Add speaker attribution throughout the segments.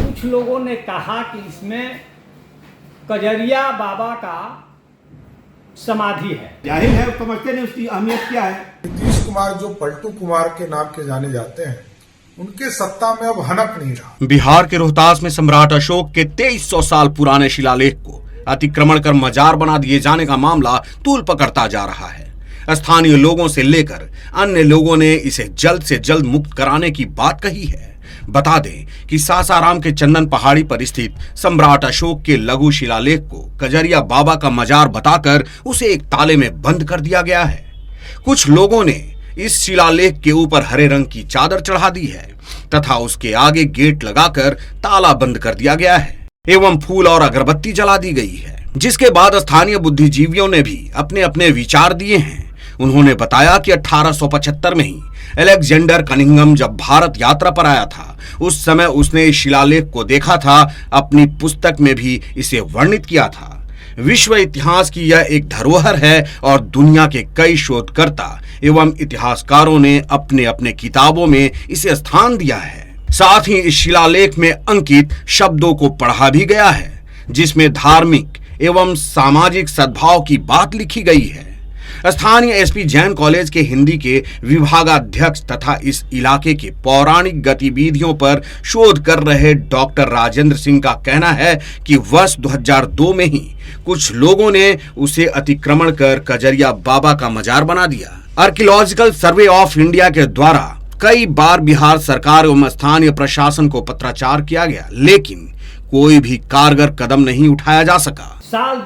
Speaker 1: कुछ लोगों ने कहा कि इसमें कजरिया बाबा का समाधि है।
Speaker 2: जाहिर है, समझते नहीं उसकी अहमियत क्या है।
Speaker 3: नीतीश कुमार जो पलटू कुमार के नाम के जाने जाते हैं, उनके सत्ता में अब हनक नहीं रहा।
Speaker 4: बिहार के रोहतास में सम्राट अशोक के 2300 साल पुराने शिलालेख को अतिक्रमण कर मजार बना दिए जाने का मामला तूल पकड़ता जा रहा है। स्थानीय लोगों से लेकर अन्य लोगों ने इसे जल्द से जल्द मुक्त कराने की बात कही है। बता दें कि सासाराम के चंदन पहाड़ी पर स्थित सम्राट अशोक के लघु शिलालेख को कजरिया बाबा का मजार बताकर उसे एक ताले में बंद कर दिया गया है। कुछ लोगों ने इस शिलालेख के ऊपर हरे रंग की चादर चढ़ा दी है तथा उसके आगे गेट लगाकर ताला बंद कर दिया गया है एवं फूल और अगरबत्ती जला दी गई है। जिसके बाद स्थानीय बुद्धिजीवियों ने भी अपने अपने विचार दिए हैं। उन्होंने बताया कि 1875 में ही अलेक्जेंडर कनिंघम जब भारत यात्रा पर आया था, उस समय उसने इस शिलालेख को देखा था। अपनी पुस्तक में भी इसे वर्णित किया था। विश्व इतिहास की यह एक धरोहर है और दुनिया के कई शोधकर्ता एवं इतिहासकारों ने अपने अपने किताबों में इसे स्थान दिया है। साथ ही इस शिलालेख में अंकित शब्दों को पढ़ा भी गया है, जिसमें धार्मिक एवं सामाजिक सद्भाव की बात लिखी गई है। स्थानीय एसपी जैन कॉलेज के हिंदी के विभागाध्यक्ष तथा इस इलाके के पौराणिक गतिविधियों पर शोध कर रहे डॉक्टर राजेंद्र सिंह का कहना है कि वर्ष 2002 में ही कुछ लोगों ने उसे अतिक्रमण कर कजरिया बाबा का मजार बना दिया। आर्कियोलॉजिकल सर्वे ऑफ इंडिया के द्वारा कई बार बिहार सरकार एवं स्थानीय प्रशासन को पत्राचार किया गया, लेकिन कोई भी कारगर कदम नहीं उठाया जा सका।
Speaker 1: साल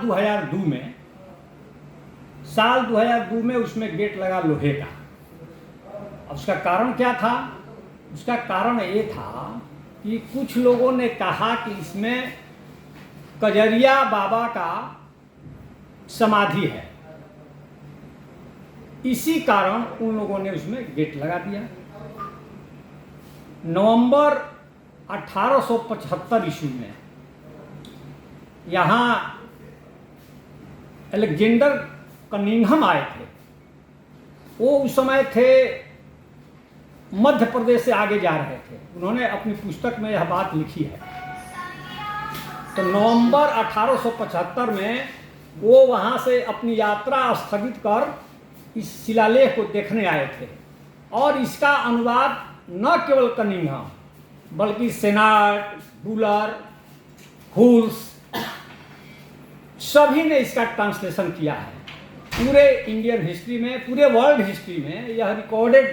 Speaker 1: 2002 में उसमें गेट लगा लोहे का। अब उसका कारण क्या था? उसका कारण ये था कि कुछ लोगों ने कहा कि इसमें कजरिया बाबा का समाधि है। इसी कारण उन लोगों ने उसमें गेट लगा दिया। नवंबर 1875 ईस्वी में यहाँ अलेक्जेंडर कनिंघम आए थे। वो उस समय थे मध्य प्रदेश से आगे जा रहे थे। उन्होंने अपनी पुस्तक में यह बात लिखी है। तो नवंबर 1875 में वो वहाँ से अपनी यात्रा स्थगित कर इस शिलालेख को देखने आए थे और इसका अनुवाद न केवल कनिंघम बल्कि सेनाट, बुलर, हुल्स सभी ने इसका ट्रांसलेशन किया है। पूरे इंडियन हिस्ट्री में, पूरे वर्ल्ड हिस्ट्री में यह रिकॉर्डेड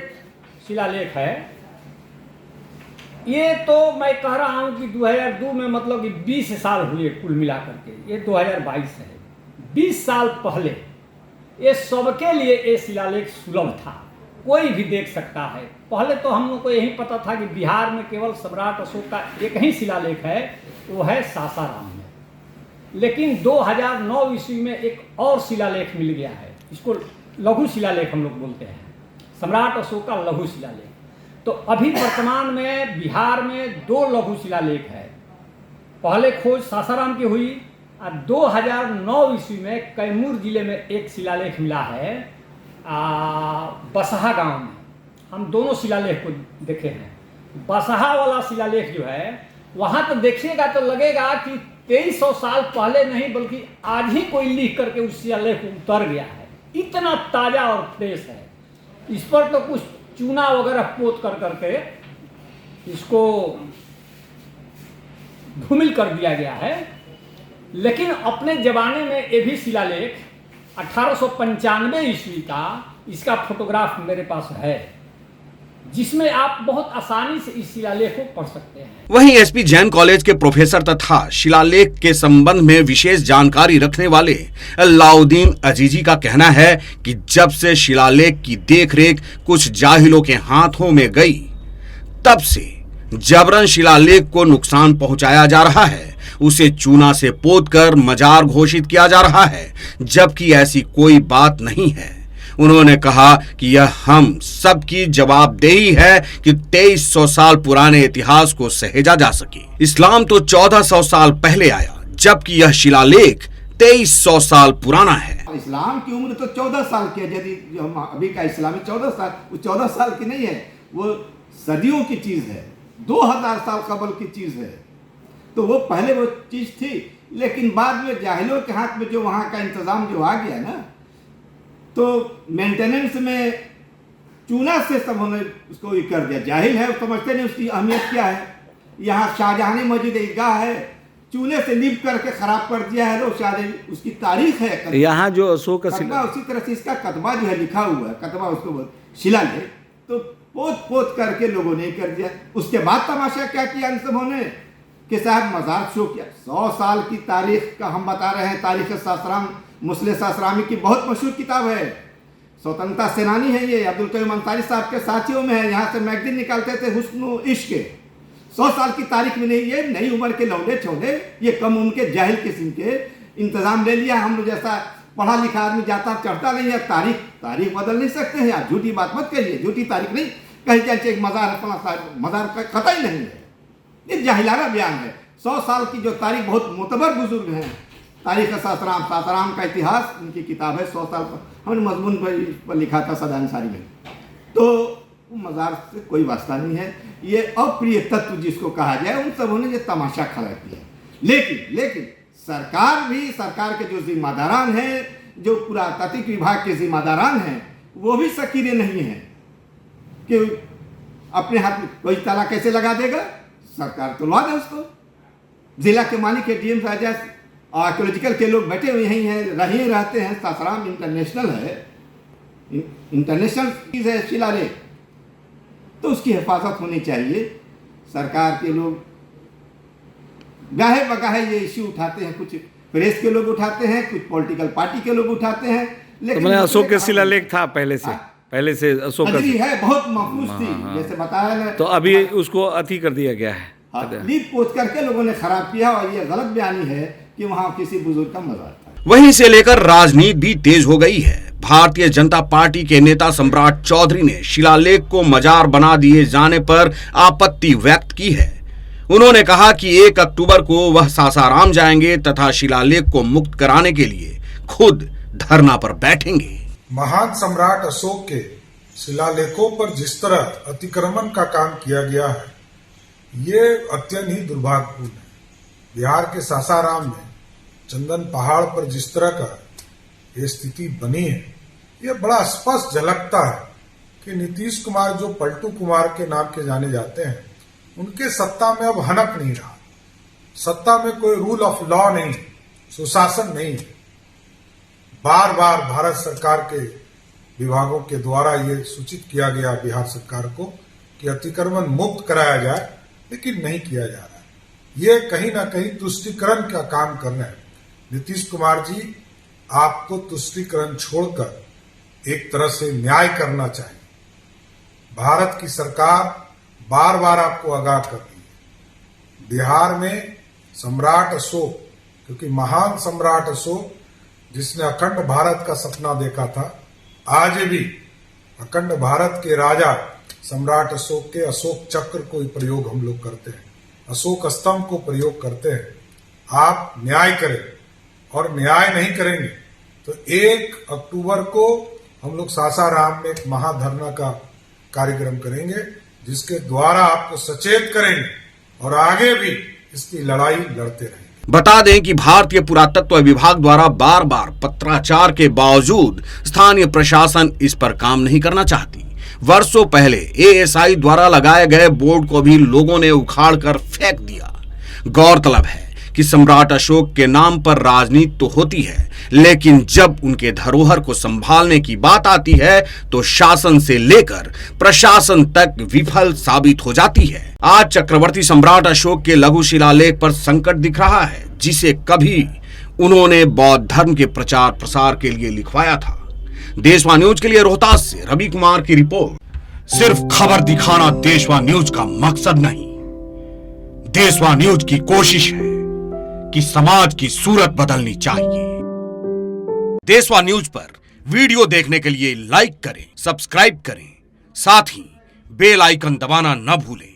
Speaker 1: शिलालेख है। ये तो मैं कह रहा हूँ कि 2002 में मतलब कि 20 साल हुए कुल मिलाकर के, ये 2022 है। 20 साल पहले ये सबके लिए ये शिलालेख सुलभ था, कोई भी देख सकता है। पहले तो हम लोग को यही पता था कि बिहार में केवल सम्राट अशोक का एक ही शिलालेख है, वो है सासाराम में। लेकिन 2009 ईस्वी में एक और शिलालेख मिल गया है। इसको लघु शिलालेख हम लोग बोलते हैं, सम्राट अशोक का लघु शिलालेख। तो अभी वर्तमान में बिहार में 2 लघु शिलालेख है। पहले खोज सासाराम की हुई और 2009 ईस्वी में कैमूर जिले में एक शिलालेख मिला है बसहा गांव में। हम दोनों शिलालेख को देखे हैं। बसहा वाला शिलालेख जो है, वहाँ तो देखिएगा तो लगेगा कि 2300 साल पहले नहीं बल्कि आज ही कोई लिख करके उस शिलालेख उतर गया है। इतना ताज़ा और फ्रेश है। इस पर तो कुछ चूना वगैरह पोत कर करके इसको धूमिल कर दिया गया है। लेकिन अपने ज़माने में ये भी शिलालेख 1895 ईस्वी का, इसका फोटोग्राफ मेरे पास है, जिसमें आप बहुत आसानी से इस शिलालेख को पढ़ सकते हैं।
Speaker 4: वहीं एसपी जैन कॉलेज के प्रोफेसर तथा शिलालेख के संबंध में विशेष जानकारी रखने वाले अलाउद्दीन अजीजी का कहना है कि जब से शिलालेख की देखरेख कुछ जाहिलों के हाथों में गई, तब से जबरन शिलालेख को नुकसान पहुंचाया जा रहा है। उसे चूना से पोतकर मजार घोषित किया जा रहा है, जबकि ऐसी कोई बात नहीं है। उन्होंने कहा कि यह हम सबकी जवाबदेही है कि 2300 साल पुराने इतिहास को सहेजा जा सके। इस्लाम तो 1400 साल पहले आया, जबकि यह शिलालेख 2300 साल पुराना है।
Speaker 2: इस्लाम की उम्र तो 14 साल की है। यदि जो हम अभी का इस्लामी 14 साल, वो 14 साल की नहीं है, वो सदियों की चीज़ है, 2000 साल कबल की चीज़ है। तो वो पहले वो चीज़ थी, लेकिन बाद में जाहिलों के हाथ में जो वहाँ का इंतज़ाम जो आ गया ना, तो मेंटेनेंस में चूना से सब उन्होंने उसको ये कर दिया। जाहिल है, वो समझते नहीं उसकी अहमियत क्या है। यहाँ शाहजहानी मस्जिद ईदगाह है, चूने से लिप करके खराब कर दिया है। लोग शायद उसकी तारीख है
Speaker 5: यहाँ जो अशोक का
Speaker 2: कतबा, उसी तरह से इसका कतबा जो है लिखा हुआ है, कतबा उसको शिलालेख, तो पोत पोत करके लोगों ने कर दिया। उसके बाद तमाशा क्या किया इन सबों ने कि साहब मज़ार शो किया। 100 साल की तारीख का हम बता रहे हैं। तारीख शास्त्राम मुस्लिम शास्त्रामी की बहुत मशहूर किताब है, स्वतंत्रता सेनानी है ये, अब्दुल करीम अंसारी साहब के साथियों में है। यहाँ से मैगजीन निकालते थे हुस्न इश्क। 100 साल की तारीख में नहीं, ये नई उम्र के लौंडे छोड़े, ये कम उम्र के जाहिल किस्म के इंतज़ाम ले लिया। हम लोग जैसा पढ़ा लिखा आदमी जाता चढ़ता नहीं है। तारीख बदल नहीं सकते हैं यार, झूठी बात मत कहिए, झूठी तारीख नहीं कहीं जाए। एक मज़ार का कतई नहीं है, ये जाहिलाना बयान है। 100 साल की जो तारीख, बहुत मोतबर बुजुर्ग हैं, तारीख सासाराम का इतिहास उनकी किताब है। 100 साल पर हमने मजमून पर लिखा था सदा अंसारी में। तो मज़ार से कोई वास्ता नहीं है। ये अप्रिय तत्व जिसको कहा जाए, उन सबों ने ये तमाशा खड़ा किया। लेकिन सरकार के जो जिम्मेदारान हैं, जो पुरातात्विक विभाग के जिम्मेदारान हैं, वो भी सकीरे नहीं हैं कि अपने हाथ में कोई ताला कैसे लगा देगा। सरकार तुलवा दे उसको। जिला के मालिक के डीएम राजा आर्कोलॉजिकल के लोग बैठे हुए यहीं हैं, रहे रहते हैं। सासाराम इंटरनेशनल है, इंटरनेशनल चीज़ है शिलालेख, तो उसकी हिफाजत होनी चाहिए। सरकार के लोग गाहे बगाहे ये इश्यू उठाते हैं, कुछ प्रेस के लोग उठाते हैं, कुछ पॉलिटिकल पार्टी के लोग उठाते हैं। लेकिन
Speaker 5: तो मैंने अशोक के शिलालेख था पहले से अशोक
Speaker 2: है, बहुत महफूज थी, जैसे बताया ना।
Speaker 5: तो अभी उसको अति कर दिया गया है,
Speaker 2: लीप पोत करके लोगों ने खराब किया। और ये गलत बयानी है कि वहाँ किसी बुजुर्ग का मज़ार था।
Speaker 4: वहीं से लेकर राजनीति भी तेज हो गई है। भारतीय जनता पार्टी के नेता सम्राट चौधरी ने शिलालेख को मजार बना दिए जाने पर आपत्ति व्यक्त की है। उन्होंने कहा कि 1 अक्टूबर को वह सासाराम जाएंगे तथा शिलालेख को मुक्त कराने के लिए खुद धरना पर बैठेंगे।
Speaker 3: महान सम्राट अशोक के शिलालेखों पर जिस तरह अतिक्रमण का काम किया गया है, ये अत्यंत ही दुर्भाग्यपूर्ण है। बिहार के सासाराम में चंदन पहाड़ पर जिस तरह का ये स्थिति बनी है, ये बड़ा स्पष्ट झलकता है कि नीतीश कुमार, जो पलटू कुमार के नाम के जाने जाते हैं, उनके सत्ता में अब हनक नहीं रहा। सत्ता में कोई रूल ऑफ लॉ नहीं, सुशासन नहीं। बार बार भारत सरकार के विभागों के द्वारा ये सूचित किया गया बिहार सरकार को कि अतिक्रमण मुक्त कराया जाए, लेकिन नहीं किया जा रहा है। ये कहीं ना कहीं तुष्टीकरण का काम कर रहे हैं। नीतीश कुमार जी, आपको तुष्टीकरण छोड़कर एक तरह से न्याय करना चाहिए। भारत की सरकार बार बार आपको आगाह कर रही है। बिहार में सम्राट अशोक, क्योंकि महान सम्राट अशोक जिसने अखंड भारत का सपना देखा था, आज भी अखंड भारत के राजा सम्राट अशोक के अशोक चक्र को प्रयोग हम लोग करते हैं, अशोक स्तंभ को प्रयोग करते हैं। आप न्याय करें, और न्याय नहीं करेंगे तो 1 अक्टूबर को हम लोग सासाराम में एक महाधरना का कार्यक्रम करेंगे, जिसके द्वारा आपको सचेत करेंगे और आगे भी इसकी लड़ाई लड़ते रहेंगे।
Speaker 4: बता दें कि भारतीय पुरातत्व विभाग द्वारा बार बार पत्राचार के बावजूद स्थानीय प्रशासन इस पर काम नहीं करना चाहती। वर्षों पहले एएसआई द्वारा लगाए गए बोर्ड को भी लोगों ने उखाड़कर फेंक दिया। गौरतलब है कि सम्राट अशोक के नाम पर राजनीति तो होती है, लेकिन जब उनके धरोहर को संभालने की बात आती है तो शासन से लेकर प्रशासन तक विफल साबित हो जाती है। आज चक्रवर्ती सम्राट अशोक के लघु शिलालेख पर संकट दिख रहा है, जिसे कभी उन्होंने बौद्ध धर्म के प्रचार प्रसार के लिए लिखवाया था। देशवा न्यूज के लिए रोहतास से रवि कुमार की रिपोर्ट। सिर्फ खबर दिखाना देशवा न्यूज का मकसद नहीं, देशवा न्यूज की कोशिश है कि समाज की सूरत बदलनी चाहिए। देशवा न्यूज पर वीडियो देखने के लिए लाइक करें, सब्सक्राइब करें, साथ ही बेल आइकन दबाना न भूलें।